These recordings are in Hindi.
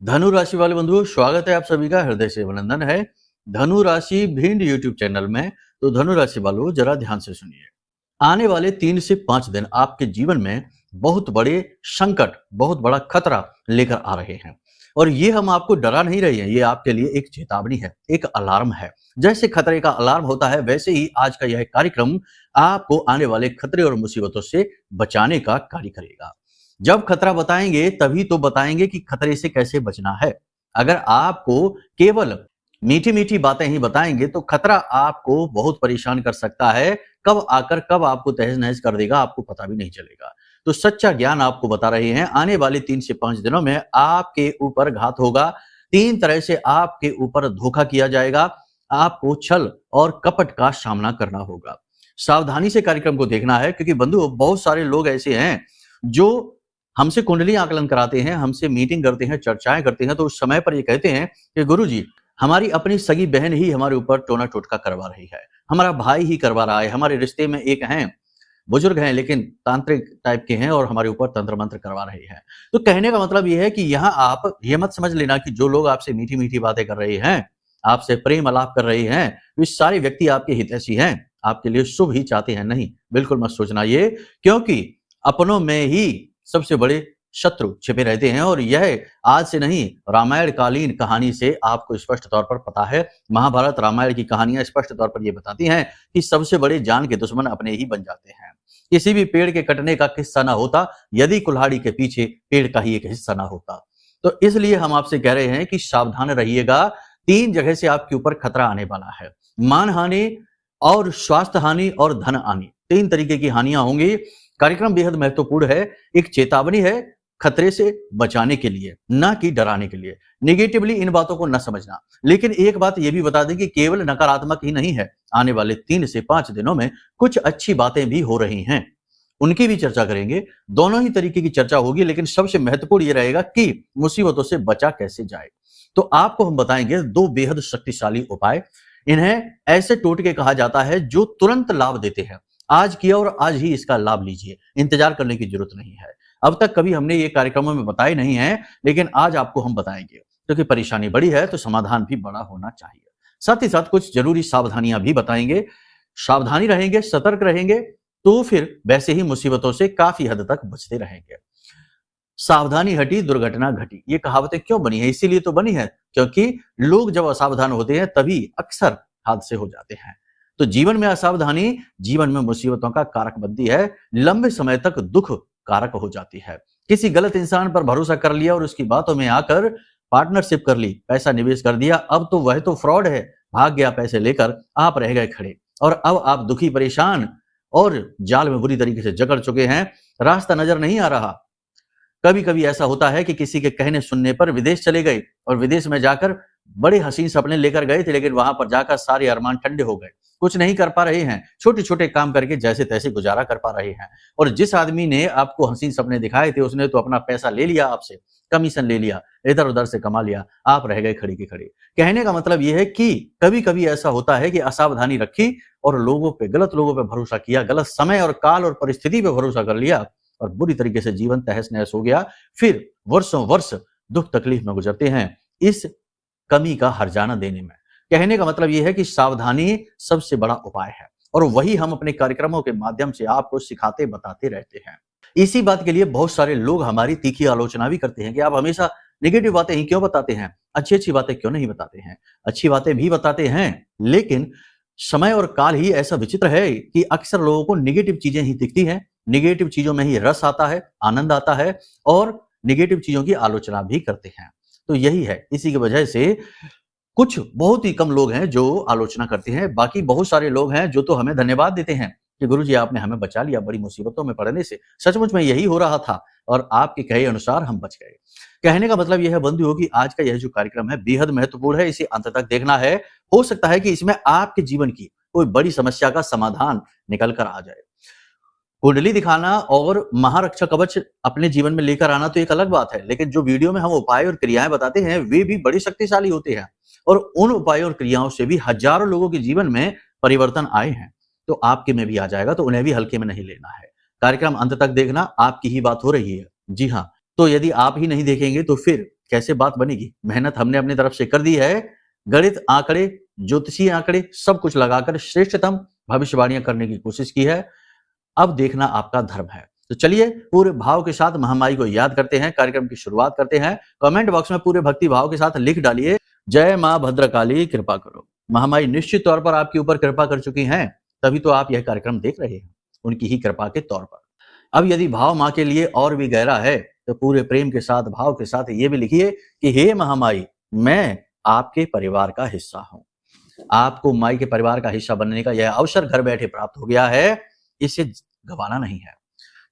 धनु राशि वाले बंधुओं, स्वागत है आप सभी का हृदय से अभिनंदन है। धनु राशि भिंड यूट्यूब चैनल में। तो धनु राशि वालों, जरा ध्यान से सुनिए। आने वाले 3 से 5 दिन आपके जीवन में बहुत बड़े संकट, बहुत बड़ा खतरा लेकर आ रहे हैं। और ये हम आपको डरा नहीं रहे हैं, ये आपके लिए एक चेतावनी है, एक अलार्म है। जैसे खतरे का अलार्म होता है, वैसे ही आज का यह कार्यक्रम आपको आने वाले खतरे और मुसीबतों से बचाने का कार्य करेगा। जब खतरा बताएंगे तभी तो बताएंगे कि खतरे से कैसे बचना है। अगर आपको केवल मीठी मीठी बातें ही बताएंगे तो खतरा आपको बहुत परेशान कर सकता है। कब आकर कब आपको तहस नहस कर देगा, आपको पता भी नहीं चलेगा। तो सच्चा ज्ञान आपको बता रहे हैं, आने वाले 3 से 5 दिनों में आपके ऊपर घात होगा। 3 तरह से आपके ऊपर धोखा किया जाएगा। आपको छल और कपट का सामना करना होगा। सावधानी से कार्यक्रम को देखना है, क्योंकि बंधु बहुत सारे लोग ऐसे हैं जो हमसे कुंडली आकलन कराते हैं, हमसे मीटिंग करते हैं, चर्चाएं करते हैं, तो उस समय पर ये कहते हैं कि गुरुजी, हमारी अपनी सगी बहन ही हमारे ऊपर टोना टोटका करवा रही है, हमारा भाई ही करवा रहा है, हमारे रिश्ते में एक हैं, बुजुर्ग हैं लेकिन तांत्रिक टाइप के हैं और हमारे ऊपर तंत्र मंत्र करवा रहे हैं। तो कहने का मतलब ये है कि यहाँ आप ये मत समझ लेना कि जो लोग आपसे मीठी मीठी बातें कर रहे हैं, आपसे प्रेम आलाप कर रहे हैं, वे सारे व्यक्ति आपके हितैषी हैं, आपके लिए शुभ ही चाहते हैं। नहीं, बिल्कुल मत सोचना ये, क्योंकि अपनों में ही सबसे बड़े शत्रु छिपे रहते हैं। और यह आज से नहीं, रामायण कालीन कहानी से आपको स्पष्ट तौर पर पता है। महाभारत रामायण की कहानियां स्पष्ट तौर पर यह बताती हैं कि सबसे बड़े जान के दुश्मन अपने ही बन जाते हैं। किसी भी पेड़ के कटने का किस्सा ना होता यदि कुल्हाड़ी के पीछे पेड़ का ही एक हिस्सा ना होता। तो इसलिए हम आपसे कह रहे हैं कि सावधान रहिएगा। 3 जगह से आपके ऊपर खतरा आने वाला है। मान हानि और स्वास्थ्य हानि और धन हानि, 3 तरीके की हानियां होंगी। कार्यक्रम बेहद महत्वपूर्ण है, एक चेतावनी है खतरे से बचाने के लिए, ना कि डराने के लिए। नेगेटिवली इन बातों को न समझना। लेकिन एक बात यह भी बता दें कि केवल नकारात्मक ही नहीं है, आने वाले 3 से 5 दिनों में कुछ अच्छी बातें भी हो रही हैं, उनकी भी चर्चा करेंगे। दोनों ही तरीके की चर्चा होगी, लेकिन सबसे महत्वपूर्ण यह रहेगा कि मुसीबतों से बचा कैसे जाए। तो आपको हम बताएंगे 2 बेहद शक्तिशाली उपाय। इन्हें ऐसे टोटके कहा जाता है जो तुरंत लाभ देते हैं। आज किया और आज ही इसका लाभ लीजिए, इंतजार करने की जरूरत नहीं है। अब तक कभी हमने ये कार्यक्रमों में बताए नहीं है, लेकिन आज आपको हम बताएंगे, क्योंकि परेशानी बड़ी है तो समाधान भी बड़ा होना चाहिए। साथ ही साथ कुछ जरूरी सावधानियां भी बताएंगे। सावधानी रहेंगे, सतर्क रहेंगे, तो फिर वैसे ही मुसीबतों से काफी हद तक बचते रहेंगे। सावधानी हटी दुर्घटना घटी, ये कहावतें क्यों बनी है? इसीलिए तो बनी है क्योंकि लोग जब असावधान होते हैं तभी अक्सर हादसे हो जाते हैं। तो जीवन में असावधानी जीवन में मुसीबतों का कारक बनती है, लंबे समय तक दुख कारक हो जाती है। किसी गलत इंसान पर भरोसा कर लिया और उसकी बातों में आकर पार्टनरशिप कर ली, पैसा निवेश कर दिया, अब तो वह तो फ्रॉड है, भाग गया पैसे लेकर, आप रह गए खड़े और अब आप दुखी परेशान और जाल में बुरी तरीके से जकड़ चुके हैं, रास्ता नजर नहीं आ रहा। कभी कभी ऐसा होता है कि किसी के कहने सुनने पर विदेश चले गए और विदेश में जाकर बड़े हसीन सपने लेकर गए थे, लेकिन वहां पर जाकर सारे अरमान ठंडे हो गए, कुछ नहीं कर पा रहे हैं, छोटे छोटे काम करके जैसे तैसे गुजारा कर पा रहे हैं। और जिस आदमी ने आपको हसीन सपने दिखाए थे उसने तो अपना पैसा ले लिया, आपसे कमीशन ले लिया, इधर उधर से कमा लिया, आप रह गए खड़ी के खड़े। कहने का मतलब यह है कि कभी कभी ऐसा होता है कि असावधानी रखी और लोगों पे, गलत लोगों पे भरोसा किया, गलत समय और काल और परिस्थिति पे भरोसा कर लिया और बुरी तरीके से जीवन तहस नहस हो गया। फिर वर्षों वर्ष दुख तकलीफ में गुजरते हैं इस कमी का हर्जाना देने में। कहने का मतलब यह है कि सावधानी सबसे बड़ा उपाय है और वही हम अपने कार्यक्रमों के माध्यम से आपको सिखाते बताते रहते हैं। इसी बात के लिए बहुत सारे लोग हमारी तीखी आलोचना भी करते हैं कि आप हमेशा नेगेटिव बातें ही क्यों बताते हैं, अच्छी अच्छी बातें क्यों नहीं बताते हैं। अच्छी बातें भी बताते हैं, लेकिन समय और काल ही ऐसा विचित्र है कि अक्सर लोगों को नेगेटिव चीजें ही दिखती हैं, नेगेटिव चीजों में ही रस आता है, आनंद आता है और नेगेटिव चीजों की आलोचना भी करते हैं। तो यही है, इसी की वजह से कुछ बहुत ही कम लोग हैं जो आलोचना करते हैं, बाकी बहुत सारे लोग हैं जो तो हमें धन्यवाद देते हैं कि गुरुजी आपने हमें बचा लिया बड़ी मुसीबतों में पड़ने से, सचमुच में यही हो रहा था और आपके कहे अनुसार हम बच गए। कहने का मतलब यह है बंधुओं कि आज का यह जो कार्यक्रम है बेहद महत्वपूर्ण है, इसे अंत तक देखना है। हो सकता है कि इसमें आपके जीवन की कोई बड़ी समस्या का समाधान निकल कर आ जाए। कुंडली दिखाना और महारक्षा कवच अपने जीवन में लेकर आना तो एक अलग बात है, लेकिन जो वीडियो में हम उपाय और क्रियाएं बताते हैं वे भी बड़ी शक्तिशाली होते हैं और उन उपायों और क्रियाओं से भी हजारों लोगों के जीवन में परिवर्तन आए हैं। तो आपके में भी आ जाएगा, तो उन्हें भी हल्के में नहीं लेना है। कार्यक्रम अंत तक देखना, आपकी ही बात हो रही है। जी हाँ, तो यदि आप ही नहीं देखेंगे तो फिर कैसे बात बनेगी? मेहनत हमने अपनी तरफ से कर दी है, गणित, आंकड़े, ज्योतिषीय आंकड़े सब कुछ लगाकर श्रेष्ठतम भविष्यवाणियां करने की कोशिश की है। अब देखना आपका धर्म है। तो चलिए पूरे भाव के साथ महामाई को याद करते हैं, कार्यक्रम की शुरुआत करते हैं। कमेंट बॉक्स में पूरे भक्ति भाव के साथ लिख डालिए, जय मां भद्रकाली कृपा करो। महामाई निश्चित तौर पर आपके ऊपर कृपा कर चुकी हैं, तभी तो आप यह कार्यक्रम देख रहे हैं, उनकी ही कृपा के तौर पर। अब यदि भाव मां के लिए और भी गहरा है तो पूरे प्रेम के साथ, भाव के साथ ये भी लिखिए कि हे महामाई, मैं आपके परिवार का हिस्सा हूं। आपको माई के परिवार का हिस्सा बनने का यह अवसर घर बैठे प्राप्त हो गया है, इसे गंवाना नहीं है।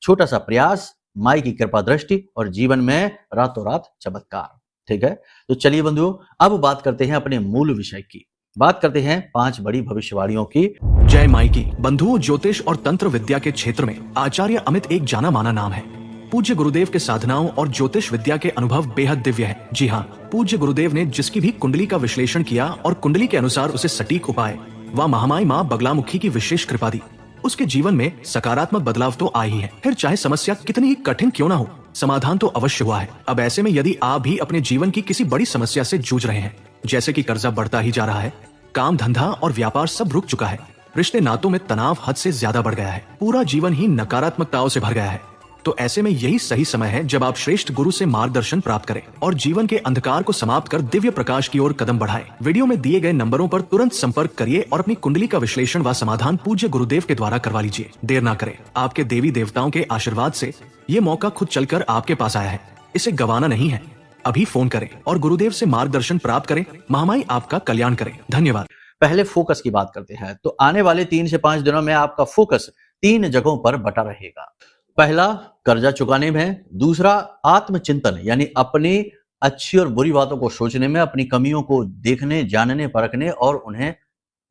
छोटा सा प्रयास, माई की कृपा दृष्टि और जीवन में रातों रात चमत्कार। ठीक है, तो चलिए बंधुओं, अब बात करते हैं अपने मूल विषय की। बात करते हैं 5 बड़ी भविष्यवाणियों की। जय माई की। बंधुओं, ज्योतिष और तंत्र विद्या के क्षेत्र में आचार्य अमित एक जाना माना नाम है। पूज्य गुरुदेव के साधनाओं और ज्योतिष विद्या के अनुभव बेहद दिव्य है। जी हाँ, पूज्य गुरुदेव ने जिसकी भी कुंडली का विश्लेषण किया और कुंडली के अनुसार उसे सटीक उपाय व महामाई माँ बगलामुखी की विशेष कृपा दी, उसके जीवन में सकारात्मक बदलाव तो आ ही है। फिर चाहे समस्या कितनी ही कठिन क्यों ना हो, समाधान तो अवश्य हुआ है। अब ऐसे में यदि आप भी अपने जीवन की किसी बड़ी समस्या से जूझ रहे हैं, जैसे कि कर्जा बढ़ता ही जा रहा है, काम धंधा और व्यापार सब रुक चुका है, रिश्ते नातों में तनाव हद से ज्यादा बढ़ गया है, पूरा जीवन ही नकारात्मकताओं से भर गया है, तो ऐसे में यही सही समय है जब आप श्रेष्ठ गुरु से मार्गदर्शन प्राप्त करें और जीवन के अंधकार को समाप्त कर दिव्य प्रकाश की ओर कदम बढ़ाएं। वीडियो में दिए गए नंबरों पर तुरंत संपर्क करिए और अपनी कुंडली का विश्लेषण व समाधान पूज्य गुरुदेव के द्वारा करवा लीजिए। देर ना करें, आपके देवी देवताओं के आशीर्वाद से ये मौका खुद चलकर आपके पास आया है, इसे गंवाना नहीं है। अभी फोन करें और गुरुदेव से मार्गदर्शन प्राप्त करें। महामाई आपका कल्याण करें। धन्यवाद। पहले फोकस की बात करते हैं। तो आने वाले 3 से 5 दिनों में आपका फोकस 3 जगहों पर बटा रहेगा। पहला, कर्जा चुकाने में। दूसरा, आत्मचिंतन यानी अपनी अच्छी और बुरी बातों को सोचने में, अपनी कमियों को देखने, जानने, परखने और उन्हें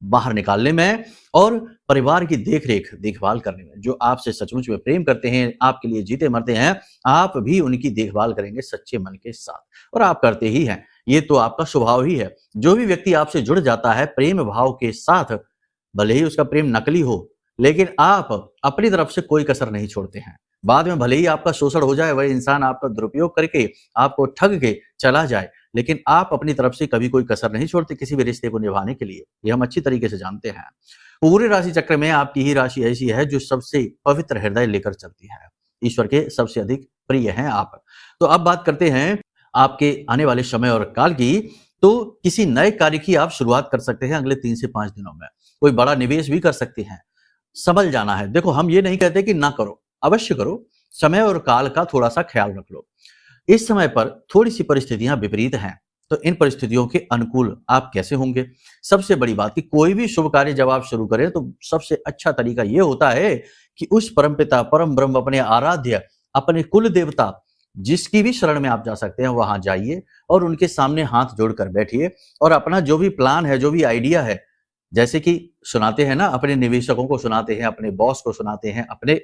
बाहर निकालने में। और परिवार की देखभाल करने में। जो आपसे सचमुच में प्रेम करते हैं, आपके लिए जीते मरते हैं, आप भी उनकी देखभाल करेंगे सच्चे मन के साथ, और आप करते ही हैं, ये तो आपका स्वभाव ही है। जो भी व्यक्ति आपसे जुड़ जाता है प्रेम भाव के साथ, भले ही उसका प्रेम नकली हो, लेकिन आप अपनी तरफ से कोई कसर नहीं छोड़ते हैं। बाद में भले ही आपका शोषण हो जाए, वह इंसान आपका दुरुपयोग करके, आपको ठग के चला जाए, लेकिन आप अपनी तरफ से कभी कोई कसर नहीं छोड़ते किसी भी रिश्ते को निभाने के लिए। यह हम अच्छी तरीके से जानते हैं। पूरे राशि चक्र में आपकी ही राशि ऐसी है जो सबसे पवित्र हृदय लेकर चलती है। ईश्वर के सबसे अधिक प्रिय हैं आप। तो अब बात करते हैं आपके आने वाले समय और काल की। तो किसी नए कार्य की आप शुरुआत कर सकते हैं अगले 3 से 5 दिनों में। कोई बड़ा निवेश भी कर सकते हैं। संभल जाना है। देखो, हम ये नहीं कहते कि ना करो, अवश्य करो। समय और काल का थोड़ा सा ख्याल रख लो। इस समय पर थोड़ी सी परिस्थितियां विपरीत हैं, तो इन परिस्थितियों के अनुकूल आप कैसे होंगे? सबसे बड़ी बात कि कोई भी शुभ कार्य जब आप शुरू करें तो सबसे अच्छा तरीका यह होता है कि उस परमपिता, परम ब्रह्म, अपने आराध्य, अपने कुल देवता, जिसकी भी शरण में आप जा सकते हैं, वहां जाइए और उनके सामने हाथ जोड़कर बैठिए और अपना जो भी प्लान है, जो भी आइडिया है, जैसे कि सुनाते हैं ना, अपने निवेशकों को सुनाते हैं, अपने बॉस को सुनाते हैं, अपने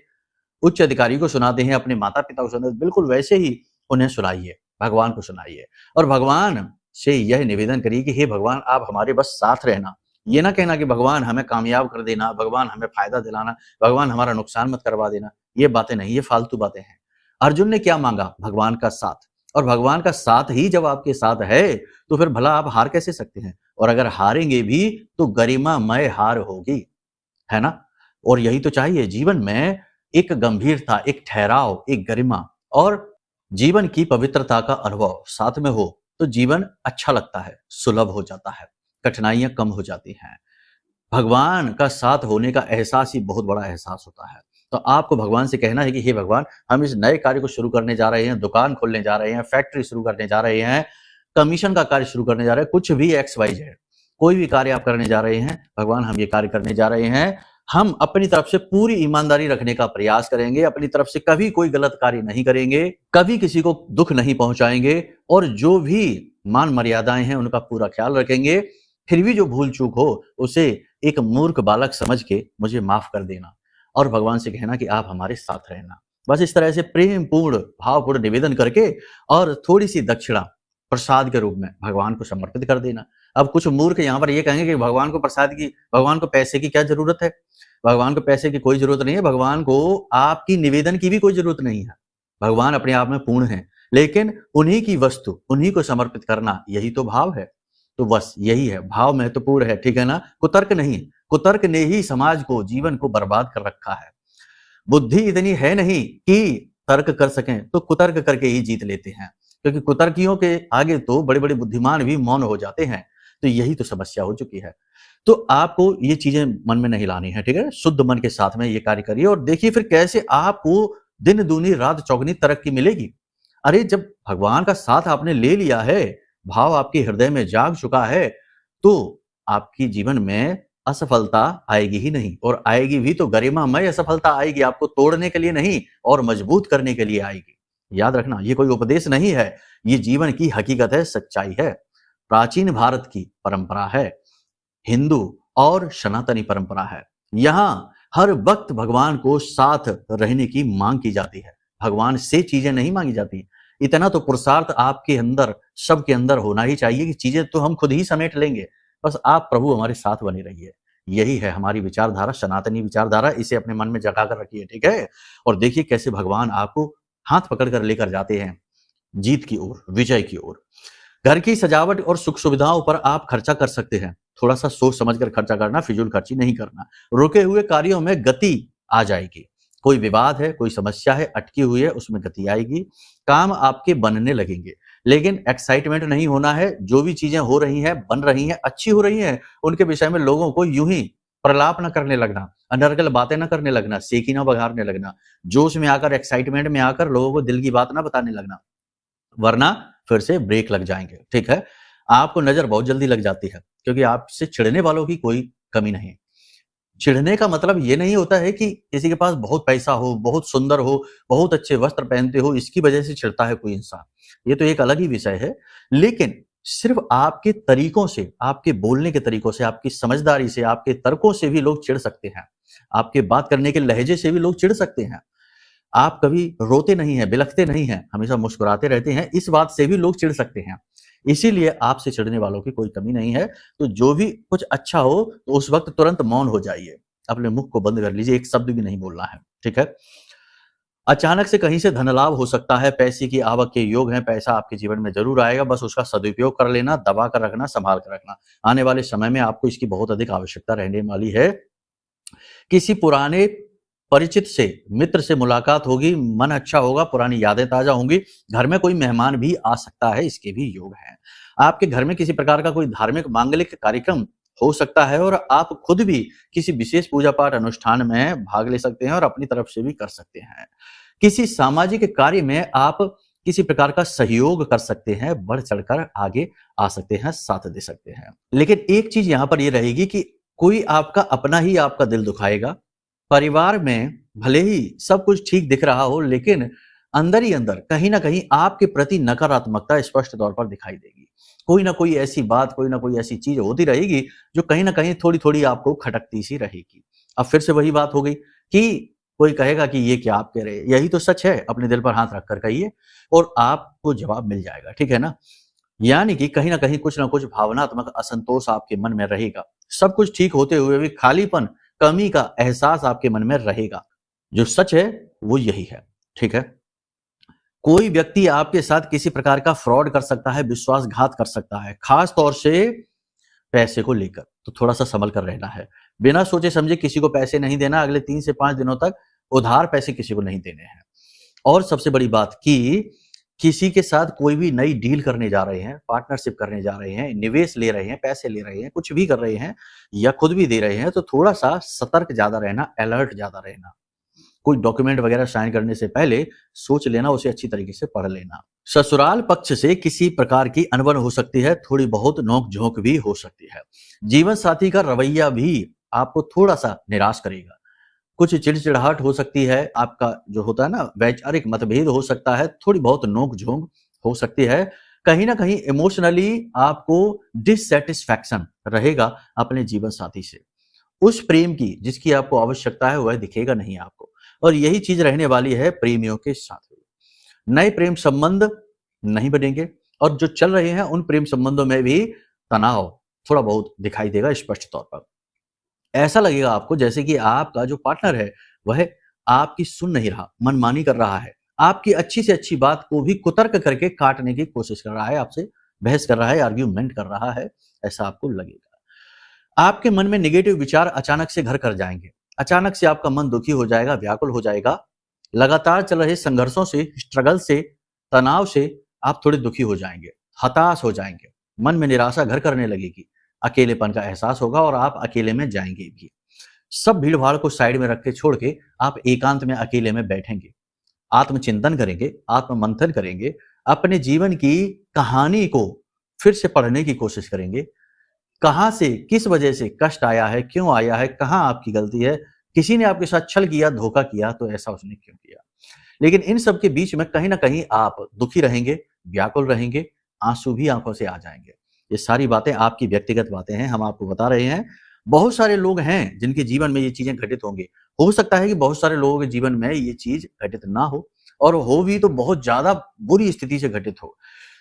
उच्च अधिकारी को सुनाते हैं, अपने माता पिता को सुनाते हैं, बिल्कुल वैसे ही उन्हें सुनाइए, भगवान को सुनाइए और भगवान से यह निवेदन करिए कि हे भगवान, आप हमारे बस साथ रहना। ये ना कहना कि भगवान हमें कामयाब कर देना, भगवान हमें फायदा दिलाना, भगवान हमारा नुकसान मत करवा देना। ये बातें नहीं, ये फालतू बातें हैं। अर्जुन ने क्या मांगा? भगवान का साथ, और भगवान का साथ ही जब आपके साथ है तो फिर भला आप हार कैसे सकते हैं? और अगर हारेंगे भी तो गरिमामय हार होगी, है ना? और यही तो चाहिए जीवन में, एक गंभीरता, एक ठहराव, एक गरिमा और जीवन की पवित्रता का अनुभव साथ में हो तो जीवन अच्छा लगता है, सुलभ हो जाता है, कठिनाइयां कम हो जाती हैं। भगवान का साथ होने का एहसास ही बहुत बड़ा एहसास होता है। तो आपको भगवान से कहना है कि हे भगवान, हम इस नए कार्य को शुरू करने जा रहे हैं, दुकान खोलने जा रहे हैं, फैक्ट्री शुरू करने जा रहे हैं, कमीशन का कार्य शुरू करने जा रहे हैं, कुछ भी XYZ, कोई भी कार्य आप करने जा रहे हैं, भगवान हम ये कार्य करने जा रहे हैं। हम अपनी तरफ से पूरी ईमानदारी रखने का प्रयास करेंगे, अपनी तरफ से कभी कोई गलत कार्य नहीं करेंगे, कभी किसी को दुख नहीं पहुंचाएंगे और जो भी मान मर्यादाएं हैं उनका पूरा ख्याल रखेंगे। फिर भी जो भूल चूक हो उसे एक मूर्ख बालक समझ के मुझे माफ कर देना और भगवान से कहना कि आप हमारे साथ रहना। बस इस तरह से प्रेम पूर्ण, भावपूर्ण निवेदन करके और थोड़ी सी दक्षिणा प्रसाद के रूप में भगवान को समर्पित कर देना। अब कुछ मूर्ख यहाँ पर ये कहेंगे कि भगवान को पैसे की क्या जरूरत है? भगवान को पैसे की कोई जरूरत नहीं है, भगवान को आपकी निवेदन की भी कोई जरूरत नहीं है। भगवान अपने आप में पूर्ण है, लेकिन उन्हीं की वस्तु उन्हीं को समर्पित करना, यही तो भाव है। तो बस यही है, भाव महत्वपूर्ण है, ठीक है ना, कुतर्क नहीं। कुतर्क ने ही समाज को, जीवन को बर्बाद कर रखा है। बुद्धि इतनी है नहीं कि तर्क कर सकें, तो कुतर्क करके ही जीत लेते हैं, क्योंकि कुतर्कियों के आगे तो बड़े बड़े बुद्धिमान भी मौन हो जाते हैं। तो यही तो समस्या हो चुकी है। तो आपको ये चीजें मन में नहीं लानी है, ठीक है। शुद्ध मन के साथ में ये कार्य करिए और देखिए फिर कैसे आपको दिन दूनी रात चौगनी तरक्की मिलेगी। अरे जब भगवान का साथ आपने ले लिया है, भाव आपके हृदय में जाग चुका है, तो आपकी जीवन में असफलता आएगी ही नहीं, और आएगी भी तो गरिमामय असफलता आएगी, आपको तोड़ने के लिए नहीं और मजबूत करने के लिए आएगी। याद रखना, ये कोई उपदेश नहीं है, ये जीवन की हकीकत है, सच्चाई है। प्राचीन भारत की परंपरा है, हिंदू और सनातनी परंपरा है। यहाँ हर वक्त भगवान को साथ रहने की मांग की जाती है, भगवान से चीजें नहीं मांगी जाती। इतना तो पुरुषार्थ आपके अंदर, सबके अंदर होना ही चाहिए कि चीजें तो हम खुद ही समेट लेंगे, बस आप प्रभु हमारे साथ बने रहिए। यही है हमारी विचारधारा, सनातनी विचारधारा, इसे अपने मन में जगा कर रखिए, ठीक है। और देखिए कैसे भगवान आपको हाथ पकड़ कर लेकर जाते हैं जीत की ओर, विजय की ओर। घर की सजावट और सुख सुविधाओं पर आप खर्चा कर सकते हैं, थोड़ा सा सोच समझ कर खर्चा करना, फिजूल खर्ची नहीं करना। रुके हुए कार्यों में गति आ जाएगी। कोई विवाद है, कोई समस्या है, अटकी हुई है, उसमें गति आएगी, काम आपके बनने लगेंगे। लेकिन एक्साइटमेंट नहीं होना है। जो भी चीजें हो रही हैं, बन रही हैं, अच्छी हो रही हैं, उनके विषय में लोगों को यूं ही प्रलाप न करने लगना, अनर्गल बातें न करने लगना, सेकी न बघारने लगना, जोश में आकर, एक्साइटमेंट में आकर लोगों को दिल की बात ना बताने लगना, वरना फिर से ब्रेक लग जाएंगे, ठीक है। आपको नजर बहुत जल्दी लग जाती है, क्योंकि आपसे चिढ़ने वालों की कोई कमी नहीं। चिढ़ने का मतलब ये नहीं होता है कि किसी के पास बहुत पैसा हो, बहुत सुंदर हो, बहुत अच्छे वस्त्र पहनते हो, इसकी वजह से चिढ़ता है कोई इंसान, ये तो एक अलग ही विषय है। लेकिन सिर्फ आपके तरीकों से, आपके बोलने के तरीकों से, आपकी समझदारी से, आपके तर्कों से भी लोग चिढ़ सकते हैं, आपके बात करने के लहजे से भी लोग चिढ़ सकते हैं। आप कभी रोते नहीं हैं, बिलखते नहीं हैं, हमेशा मुस्कुराते रहते हैं, इस बात से भी लोग चिढ़ सकते हैं। इसीलिए आपसे चिढ़ने वालों की कोई कमी नहीं है। तो जो भी कुछ अच्छा हो तो उस वक्त तुरंत मौन हो जाइए, अपने मुख को बंद कर लीजिए, एक शब्द भी नहीं बोलना है, ठीक है। अचानक से कहीं से धन लाभ हो सकता है, पैसे की आवक के योग हैं, पैसा आपके जीवन में जरूर आएगा, बस उसका सदुपयोग कर लेना, दबा कर रखना, संभाल कर रखना। आने वाले समय में आपको इसकी बहुत अधिक आवश्यकता रहने वाली है। किसी पुराने परिचित से, मित्र से मुलाकात होगी, मन अच्छा होगा, पुरानी यादें ताजा होंगी, घर में कोई मेहमान भी आ सकता है, इसके भी योग हैं। आपके घर में किसी प्रकार का कोई धार्मिक मांगलिक कार्यक्रम हो सकता है और आप खुद भी किसी विशेष पूजा पाठ अनुष्ठान में भाग ले सकते हैं और अपनी तरफ से भी कर सकते हैं। किसी सामाजिक कार्य में आप किसी प्रकार का सहयोग कर सकते हैं, बढ़ चढ़कर आगे आ सकते हैं, साथ दे सकते हैं। लेकिन एक चीज यहां पर यह रहेगी कि कोई आपका अपना ही आपका दिल दुखाएगा। परिवार में भले ही सब कुछ ठीक दिख रहा हो, लेकिन अंदर ही अंदर कहीं ना कहीं आपके प्रति नकारात्मकता स्पष्ट तौर पर दिखाई देगी। कोई ना कोई ऐसी बात, कोई ना कोई ऐसी चीज होती रहेगी जो कहीं ना कहीं थोड़ी थोड़ी आपको खटकती सी रहेगी। अब फिर से वही बात हो गई कि कोई कहेगा कि ये क्या आप कह रहे हैं, यही तो सच है, अपने दिल पर हाथ रखकर कहिए और आपको जवाब मिल जाएगा, ठीक है ना। यानी कि कहीं ना कुछ भावनात्मक असंतोष आपके मन में रहेगा। सब कुछ ठीक होते हुए भी खालीपन, कमी का एहसास आपके मन में रहेगा। जो सच है वो यही है, ठीक है। कोई व्यक्ति आपके साथ किसी प्रकार का फ्रॉड कर सकता है, विश्वासघात कर सकता है, खास तौर से पैसे को लेकर, तो थोड़ा सा संभल कर रहना है। बिना सोचे समझे किसी को पैसे नहीं देना, अगले 3 से 5 दिनों तक उधार पैसे किसी को नहीं देने हैं। और सबसे बड़ी बात कि किसी के साथ कोई भी नई डील करने जा रहे हैं, पार्टनरशिप करने जा रहे हैं, निवेश ले रहे हैं, पैसे ले रहे हैं, कुछ भी कर रहे हैं या खुद भी दे रहे हैं, तो थोड़ा सा सतर्क ज्यादा रहना, अलर्ट ज्यादा रहना। कोई डॉक्यूमेंट वगैरह साइन करने से पहले सोच लेना, उसे अच्छी तरीके से पढ़ लेना। ससुराल पक्ष से किसी प्रकार की अनबन हो सकती है, थोड़ी बहुत नोक झोंक भी हो सकती है। जीवन साथी का रवैया भी आपको थोड़ा सा निराश करेगा। कुछ चिड़चिड़ाहट हो सकती है, आपका जो होता है ना वैचारिक मतभेद हो सकता है, थोड़ी बहुत नोक झोंक हो सकती है। कहीं ना कहीं इमोशनली आपको डिससेटिस्फैक्शन रहेगा अपने जीवन साथी से। उस प्रेम की जिसकी आपको आवश्यकता है वह दिखेगा नहीं आपको, और यही चीज रहने वाली है प्रेमियों के साथ। नए प्रेम संबंध नहीं बनेंगे और जो चल रहे हैं उन प्रेम संबंधों में भी तनाव थोड़ा बहुत दिखाई देगा स्पष्ट तौर पर। ऐसा लगेगा आपको जैसे कि आपका जो पार्टनर है वह आपकी सुन नहीं रहा, मनमानी कर रहा है, आपकी अच्छी से अच्छी बात को भी कुतर्क करके काटने की कोशिश कर रहा है, आपसे बहस कर रहा है, आर्ग्यूमेंट कर रहा है, ऐसा आपको लगेगा। आपके मन में नेगेटिव विचार अचानक से घर कर जाएंगे, अचानक से आपका मन दुखी हो जाएगा, व्याकुल हो जाएगा। लगातार चल रहे संघर्षों से, स्ट्रगल से, तनाव से आप थोड़े दुखी हो जाएंगे, हताश हो जाएंगे, मन में निराशा घर करने लगेगी, अकेलेपन का एहसास होगा और आप अकेले में जाएंगे भी। सब भीड़ भाड़ को साइड में रख के छोड़ के आप एकांत में अकेले में बैठेंगे, आत्मचिंतन करेंगे, आत्म मंथन करेंगे, अपने जीवन की कहानी को फिर से पढ़ने की कोशिश करेंगे। कहां से, किस वजह से कष्ट आया है, क्यों आया है, कहां आपकी गलती है, किसी ने आपके साथ छल किया, धोखा किया, तो ऐसा उसने क्यों किया। लेकिन इन सब के बीच में कहीं ना कहीं आप दुखी रहेंगे, व्याकुल रहेंगे, आंसू भी आंखों से आ जाएंगे। ये सारी बातें आपकी व्यक्तिगत बातें हैं, हम आपको बता रहे हैं। बहुत सारे लोग हैं जिनके जीवन में ये चीजें घटित होंगी। हो सकता है कि बहुत सारे लोगों के जीवन में ये चीज घटित ना हो, और हो भी तो बहुत ज्यादा बुरी स्थिति से घटित हो।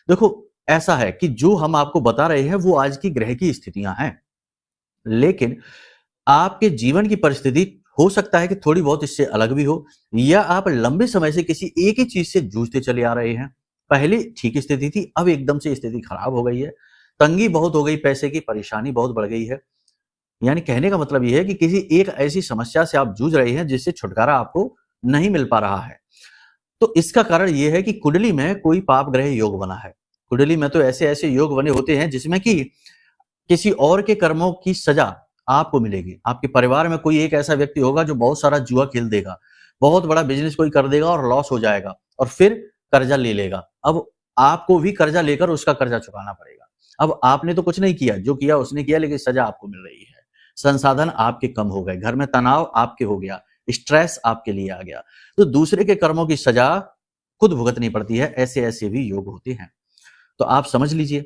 देखो, ऐसा है कि जो हम आपको बता रहे हैं वो आज की ग्रह की स्थितियां हैं, लेकिन आपके जीवन की परिस्थिति हो सकता है कि थोड़ी बहुत इससे अलग भी हो, या आप लंबे समय से किसी एक ही चीज से जूझते चले आ रहे हैं। पहले ठीक स्थिति थी, अब एकदम से स्थिति खराब हो गई है, तंगी बहुत हो गई, पैसे की परेशानी बहुत बढ़ गई है। यानी कहने का मतलब यह है कि किसी एक ऐसी समस्या से आप जूझ रहे हैं जिससे छुटकारा आपको नहीं मिल पा रहा है। तो इसका कारण यह है कि कुंडली में कोई पाप ग्रह योग बना है। कुंडली में तो ऐसे ऐसे योग बने होते हैं जिसमें कि किसी और के कर्मों की सजा आपको मिलेगी। आपके परिवार में कोई एक ऐसा व्यक्ति होगा जो बहुत सारा जुआ खेल देगा, बहुत बड़ा बिजनेस कोई कर देगा और लॉस हो जाएगा, और फिर कर्जा ले लेगा। अब आपको भी कर्जा लेकर उसका कर्जा चुकाना पड़ेगा। अब आपने तो कुछ नहीं किया, जो किया उसने किया, लेकिन सजा आपको मिल रही है। संसाधन आपके कम हो गए, घर में तनाव आपके हो गया, स्ट्रेस आपके लिए आ गया, तो दूसरे के कर्मों की सजा खुद भुगतनी पड़ती है। ऐसे ऐसे भी योग होते हैं। तो आप समझ लीजिए,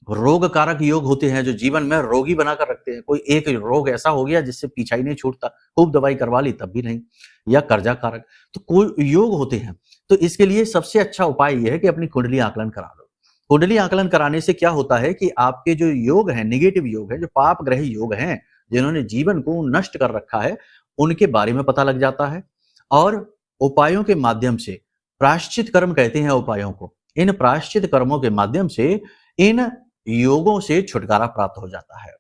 रोग कारक योग होते हैं जो जीवन में रोगी बनाकर रखते हैं। कोई एक रोग ऐसा हो गया जिससे पीछा ही नहीं छूटता, खूब दवाई करवा ली तब भी नहीं, या कर्जा कारक, तो कोई योग होते हैं। तो इसके लिए सबसे अच्छा उपाय यह है कि अपनी कुंडली आकलन करा लो। कुंडली आकलन कराने से क्या होता है कि आपके जो योग हैं, नेगेटिव योग है, जो पाप ग्रह योग हैं, जिन्होंने जीवन को नष्ट कर रखा है, उनके बारे में पता लग जाता है। और उपायों के माध्यम से, प्रायश्चित कर्म कहते हैं उपायों को, इन प्रायश्चित कर्मों के माध्यम से इन योगों से छुटकारा प्राप्त हो जाता है।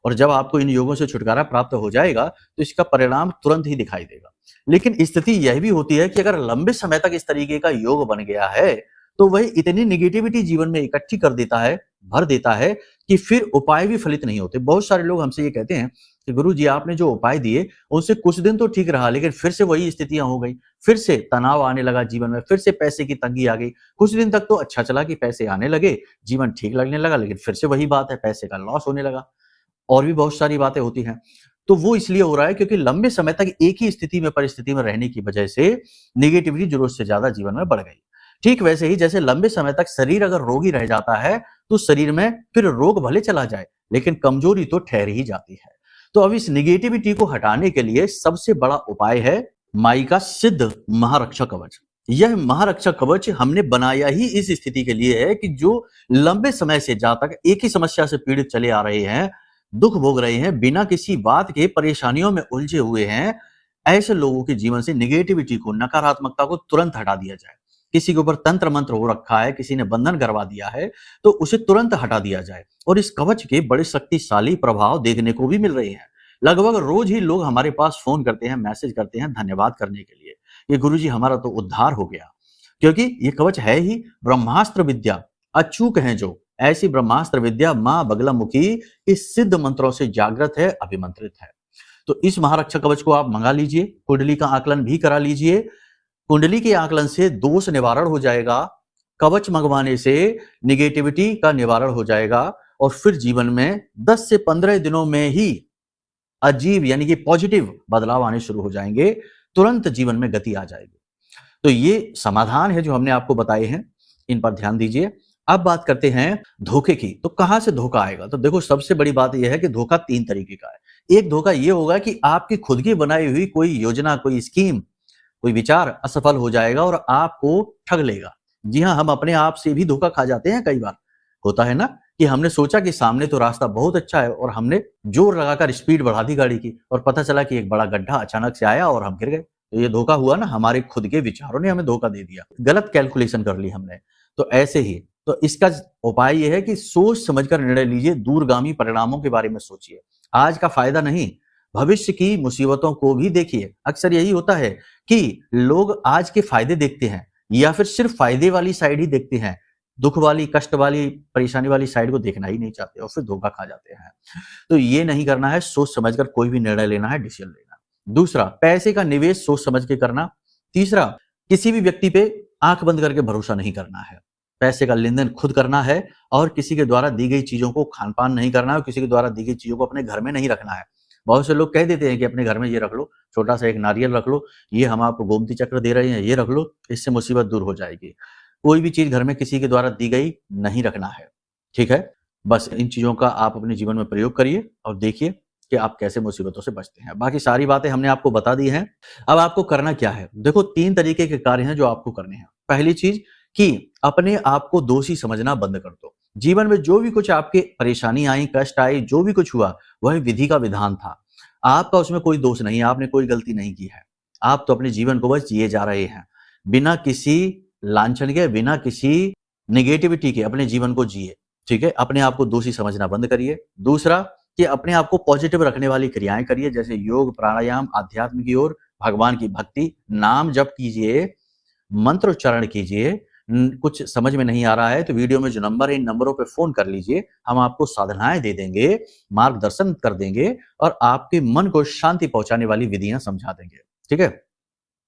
और जब आपको इन योगों से छुटकारा प्राप्त हो जाएगा तो इसका परिणाम तुरंत ही दिखाई देगा। लेकिन स्थिति यह भी होती है कि अगर लंबे समय तक इस तरीके का योग बन गया है तो वह इतनी निगेटिविटी जीवन में इकट्ठी कर देता है, भर देता है, कि फिर उपाय भी फलित नहीं होते। बहुत सारे लोग हमसे ये कहते हैं कि गुरु जी आपने जो उपाय दिए उनसे कुछ दिन तो ठीक रहा, लेकिन फिर से वही स्थितियां हो गई, फिर से तनाव आने लगा जीवन में, फिर से पैसे की तंगी आ गई। कुछ दिन तक तो अच्छा चला कि पैसे आने लगे, जीवन ठीक लगने लगा, लेकिन फिर से वही बात है, पैसे का लॉस होने लगा। और भी बहुत सारी बातें होती हैं। तो वो इसलिए हो रहा है क्योंकि लंबे समय तक एक ही स्थिति में, परिस्थिति में रहने की वजह से नेगेटिविटी जरूरत से ज्यादा जीवन में बढ़ गई। ठीक वैसे ही जैसे लंबे समय तक शरीर अगर रोगी रह जाता है तो शरीर में फिर रोग भले चला जाए लेकिन कमजोरी तो ठहर ही जाती है। तो अब इस निगेटिविटी को हटाने के लिए सबसे बड़ा उपाय है माई का सिद्ध महारक्षा कवच। यह महारक्षा कवच हमने बनाया ही इस स्थिति के लिए है कि जो लंबे समय से जहां तक एक ही समस्या से पीड़ित चले आ रहे हैं, दुख भोग रहे हैं, बिना किसी बात के परेशानियों में उलझे हुए हैं, ऐसे लोगों के जीवन से निगेटिविटी को, नकारात्मकता को तुरंत हटा दिया जाए। किसी के ऊपर तंत्र मंत्र हो रखा है, किसी ने बंधन करवा दिया है, तो उसे तुरंत हटा दिया जाए। और इस कवच के बड़े शक्तिशाली प्रभाव देखने को भी मिल रहे हैं। लगभग रोज ही लोग हमारे पास फोन करते हैं, मैसेज करते हैं धन्यवाद करने के लिए, ये गुरुजी हमारा तो उद्धार हो गया। क्योंकि ये कवच है ही ब्रह्मास्त्र विद्या, अचूक है जो, ऐसी ब्रह्मास्त्र विद्या मां बगलामुखी इस सिद्ध मंत्रों से जागृत है, अभिमंत्रित है। तो इस महारक्षा कवच को आप मंगा लीजिए, कुंडली का आकलन भी करा लीजिए। कुंडली के आकलन से दोष निवारण हो जाएगा, कवच मंगवाने से निगेटिविटी का निवारण हो जाएगा, और फिर जीवन में 10 से 15 दिनों में ही अजीब यानी कि पॉजिटिव बदलाव आने शुरू हो जाएंगे, तुरंत जीवन में गति आ जाएगी। तो ये समाधान है जो हमने आपको बताए हैं, इन पर ध्यान दीजिए। अब बात करते हैं धोखे की। तो कहां से धोखा आएगा? तो देखो, सबसे बड़ी बात यह है कि धोखा 3 तरीके का है। एक धोखा यह होगा कि आपकी खुद की बनाई हुई कोई योजना, कोई स्कीम, कोई विचार असफल हो जाएगा और आपको ठग लेगा। जी हाँ, हम अपने आप से भी धोखा खा जाते हैं। कई बार होता है ना कि हमने सोचा कि सामने तो रास्ता बहुत अच्छा है और हमने जोर लगाकर स्पीड बढ़ा दी गाड़ी की, और पता चला कि एक बड़ा गड्ढा अचानक से आया और हम गिर गए। तो ये धोखा हुआ ना, हमारे खुद के विचारों ने हमें धोखा दे दिया, गलत कैलकुलेशन कर ली हमने। तो ऐसे ही तो इसका उपाय ये है कि सोच समझकर निर्णय लीजिए, दूरगामी परिणामों के बारे में सोचिए। आज का फायदा नहीं, भविष्य की मुसीबतों को भी देखिए। अक्सर यही होता है कि लोग आज के फायदे देखते हैं या फिर सिर्फ फायदे वाली साइड ही देखते हैं, दुख वाली, कष्ट वाली, परेशानी वाली साइड को देखना ही नहीं चाहते और फिर धोखा खा जाते हैं। तो ये नहीं करना है, सोच समझकर कोई भी निर्णय लेना है, डिसीजन लेना। दूसरा, पैसे का निवेश सोच समझ के करना। तीसरा, किसी भी व्यक्ति पे आंख बंद करके भरोसा नहीं करना है। पैसे का लेन देन खुद करना है और किसी के द्वारा दी गई चीजों को खान पान नहीं करना है और किसी के द्वारा दी गई चीजों को अपने घर में नहीं रखना है। बहुत से लोग कह देते हैं कि अपने घर में ये रख लो, छोटा सा एक नारियल रख लो, ये हम आपको गोमती चक्र दे रहे हैं, ये रख लो, इससे मुसीबत दूर हो जाएगी। कोई भी चीज घर में किसी के द्वारा दी गई नहीं रखना है, ठीक है। बस इन चीजों का आप अपने जीवन में प्रयोग करिए और देखिए कि आप कैसे मुसीबतों से बचते हैं। बाकी सारी बातें हमने आपको बता दी हैं। अब आपको करना क्या है? देखो, 3 तरीके के कार्य हैं जो आपको करने हैं। पहली चीज कि अपने आप को दोषी समझना बंद कर दो। जीवन में जो भी कुछ आपके परेशानी आई, कष्ट आई, जो भी कुछ हुआ, वह विधि का विधान था। आपका उसमें कोई दोष नहीं है, आपने कोई गलती नहीं की है। आप तो अपने जीवन को बस जिए जा रहे हैं, बिना किसी लांछन के, बिना किसी नेगेटिविटी के अपने जीवन को जिए, ठीक है। अपने आप को दोषी समझना बंद करिए। दूसरा कि अपने आप को पॉजिटिव रखने वाली क्रियाएं करिए, जैसे योग, प्राणायाम, आध्यात्म की ओर, भगवान की भक्ति, नाम जप कीजिए, मंत्र उच्चारण कीजिए। कुछ समझ में नहीं आ रहा है तो वीडियो में जो नंबर है, इन नंबरों पे फोन कर लीजिए, हम आपको साधनाएं दे देंगे, मार्गदर्शन कर देंगे और आपके मन को शांति पहुंचाने वाली विधियां समझा देंगे, ठीक है।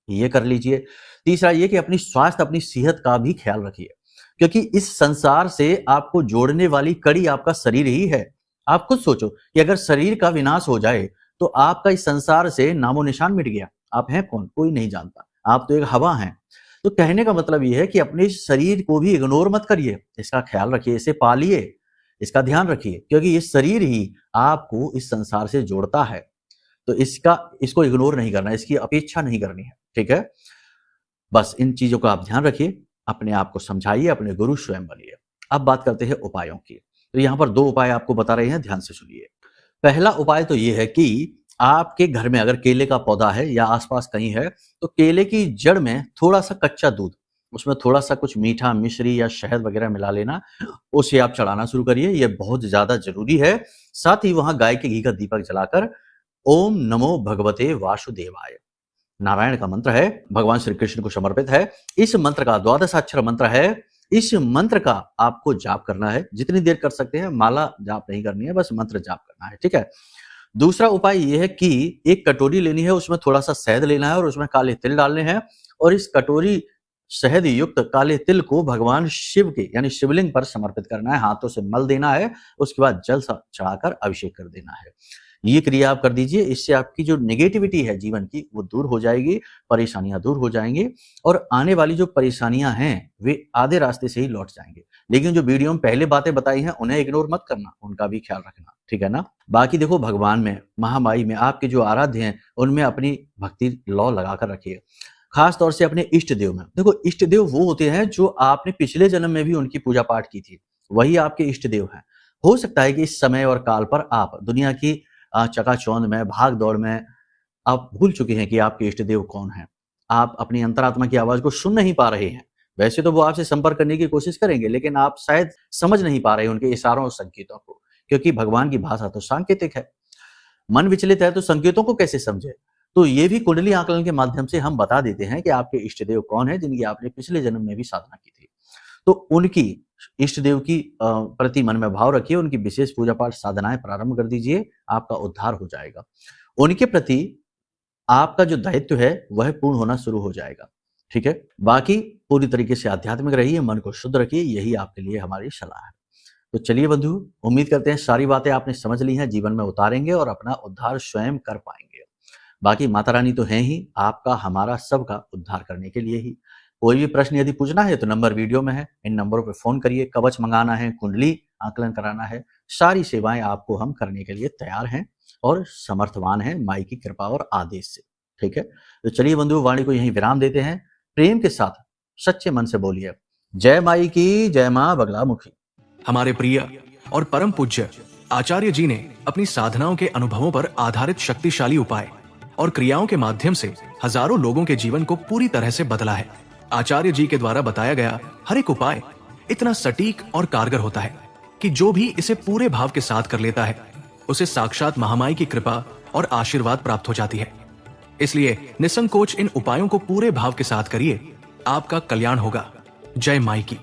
ये कर लीजिए। तीसरा ये कि अपनी स्वास्थ्य, अपनी सेहत का भी ख्याल रखिए, क्योंकि इस संसार से आपको जोड़ने वाली कड़ी आपका शरीर ही है। आप खुद सोचो कि अगर शरीर का विनाश हो जाए तो आपका इस संसार से नामो निशान मिट गया। आप हैं कौन? कोई नहीं जानता। आप तो एक हवा हैं। तो कहने का मतलब ये है कि अपने शरीर को भी इग्नोर मत करिए, इसका ख्याल रखिए, इसे पालिए, इसका ध्यान रखिए, क्योंकि ये शरीर ही आपको इस संसार से जोड़ता है। तो इसको इग्नोर नहीं करना, इसकी अपेक्षा नहीं करनी है, ठीक है। बस इन चीजों का आप ध्यान रखिए, अपने आप को समझाइए, अपने गुरु स्वयं बनिए। अब बात करते हैं उपायों की। तो यहाँ पर 2 उपाय आपको बता रहे हैं, ध्यान से सुनिए। पहला उपाय तो ये है कि आपके घर में अगर केले का पौधा है या आसपास कहीं है, तो केले की जड़ में थोड़ा सा कच्चा दूध, उसमें थोड़ा सा कुछ मीठा, मिश्री या शहद वगैरह मिला लेना, उसे आप चढ़ाना शुरू करिए। यह बहुत ज्यादा जरूरी है। साथ ही वहां गाय के घी का दीपक जलाकर ओम नमो भगवते वासुदेवाय, नारायण का मंत्र है, भगवान श्री कृष्ण को समर्पित है। इस मंत्र का 12 मंत्र है। इस मंत्र का आपको जाप करना है, जितनी देर कर सकते हैं। माला जाप नहीं करनी है, बस मंत्र जाप करना है, ठीक है। दूसरा उपाय यह है कि एक कटोरी लेनी है, उसमें थोड़ा सा शहद लेना है और उसमें काले तिल डालने हैं और इस कटोरी शहद युक्त काले तिल को भगवान शिव के यानी शिवलिंग पर समर्पित करना है, हाथों से मल देना है, उसके बाद जल चढ़ाकर अभिषेक कर देना है। ये क्रिया आप कर दीजिए, इससे आपकी जो नेगेटिविटी है जीवन की वो दूर हो जाएगी, परेशानियां दूर हो जाएंगी और आने वाली जो परेशानियां हैं वे आधे रास्ते से ही लौट जाएंगे। लेकिन जो वीडियो में पहले बातें बताई हैं उन्हें इग्नोर मत करना, उनका भी ख्याल रखना, ठीक है ना। बाकी देखो, भगवान में, महामाई में, आपके जो आराध्य हैं उनमें अपनी भक्ति लौ लगाकर रखिए। खास तौर से अपने इष्ट देव में। देखो, इष्ट देव वो होते हैं जो आपने पिछले जन्म में भी उनकी पूजा पाठ की थी, वही आपके इष्ट देव हैं। हो सकता है कि इस समय और काल पर आप दुनिया की चकाचौंध में, भाग दौड़ में आप भूल चुके हैं कि आपके इष्ट देव कौन हैं। आप अपनी अंतरात्मा की आवाज को सुन नहीं पा रहे हैं। वैसे तो वो आपसे संपर्क करने की कोशिश करेंगे, लेकिन आप शायद समझ नहीं पा रहे उनके इशारों और संकेतों को, क्योंकि भगवान की भाषा तो सांकेतिक है। मन विचलित है तो संकेतों को कैसे समझे? तो ये भी कुंडली आकलन के माध्यम से हम बता देते हैं कि आपके इष्ट देव कौन है, जिनकी आपने पिछले जन्म में भी साधना की थी। तो उनकी इष्ट देव की प्रति मन में भाव रखिए, उनकी विशेष पूजा पाठ साधनाएं प्रारंभ कर दीजिए, आपका उद्धार हो जाएगा। उनके प्रति आपका जो दायित्व है वह पूर्ण होना शुरू हो जाएगा, ठीक है। बाकी पूरी तरीके से आध्यात्मिक रहिए, मन को शुद्ध रखिए, यही आपके लिए हमारी सलाह है। तो चलिए बंधु, उम्मीद करते हैं सारी बातें आपने समझ ली हैं, जीवन में उतारेंगे और अपना उद्धार स्वयं कर पाएंगे। बाकी माता रानी तो है ही आपका, हमारा, सबका उद्धार करने के लिए ही। कोई भी प्रश्न यदि पूछना है तो नंबर वीडियो में है, इन नंबरों पर फोन करिए। कवच मंगाना है, कुंडली आकलन कराना है, सारी सेवाएं आपको हम करने के लिए तैयार हैं और समर्थवान हैं माई की कृपा और आदेश से, ठीक है। तो चलिए बंधु, वाणी को यहीं विराम देते हैं। प्रेम के साथ सच्चे मन से बोलिए जय माई की, जय मां बगलामुखी। हमारे प्रिय और परम पूज्य आचार्य जी ने अपनी साधनाओं के अनुभवों पर आधारित शक्तिशाली उपाय और क्रियाओं के माध्यम से हजारों लोगों के जीवन को पूरी तरह से बदला है। आचार्य जी के द्वारा बताया गया हर एक उपाय इतना सटीक और कारगर होता है कि जो भी इसे पूरे भाव के साथ कर लेता है उसे साक्षात महामाई की कृपा और आशीर्वाद प्राप्त हो जाती है। इसलिए निसंकोच इन उपायों को पूरे भाव के साथ करिए, आपका कल्याण होगा। जय माई की।